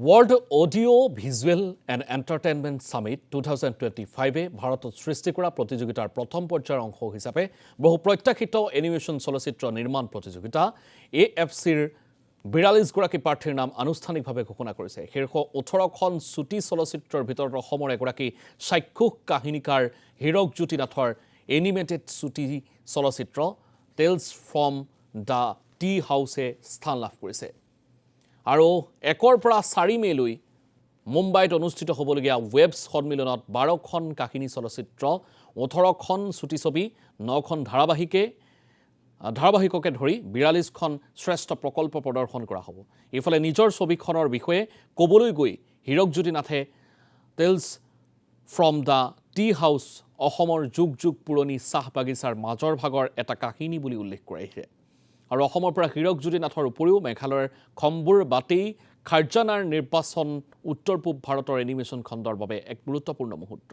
World Audio Visual and Entertainment Summit 2025 ভাৰতত সৃষ্টি কৰা প্ৰতিযোগিতাৰ প্ৰথম পৰ্যায়ৰ অংশ হিচাপে বহু প্ৰত্যাশিত এনিমেশ্যন চলচ্চিত্ৰ নিৰ্মাণ প্ৰতিযোগিতা AFCৰ 42 গৰাকী প্ৰাৰ্থীৰ নাম আনুষ্ঠানিকভাৱে ঘোষণা কৰিছে। শীৰ্ষ 18খন চুটি চলচ্চিত্ৰৰ ভিতৰত অসমৰ এগৰাকী চাক্ষুষ কাহিনীকাৰ হীৰকজ্যোতি নাথৰ এনিমেটেড চুটি চলচ্চিত্ৰ টেলছ ফ্ৰম দ্য টি হাউছে স্থান লাভ কৰিছে। আৰু 1ৰ পৰা 4 মেলৈ মুম্বাইত অনুষ্ঠিত হ'বলগীয়া ৱেবছ সন্মিলনত 12খন কাহিনী চলচ্চিত্ৰ 18খন চুটি ছবি 9খন ধাৰাবাহিককে ধৰি 42খন শ্ৰেষ্ঠ প্ৰকল্প প্ৰদৰ্শন কৰা হ'ব। ইফালে নিজৰ ছবিখনৰ বিষয়ে ক'বলৈ গৈ হীৰকজ্যোতি নাথে tales from the T house অসমৰ যুগ যুগ পুৰণি চাহ বাগিচাৰ মাজৰ ভাগৰ এটা কাহিনী বুলি উল্লেখ কৰিছে। আৰু অসমৰ পৰা হীৰকজ্যোতি নাথৰ উপৰিও মেঘালয়ৰ খম্বুৰ বাটেই খাৰ্জানাৰ নিৰ্বাচন উত্তৰ পূব ভাৰতৰ এনিমেশ্যন খণ্ডৰ বাবে এক গুৰুত্বপূৰ্ণ মুহূৰ্ত।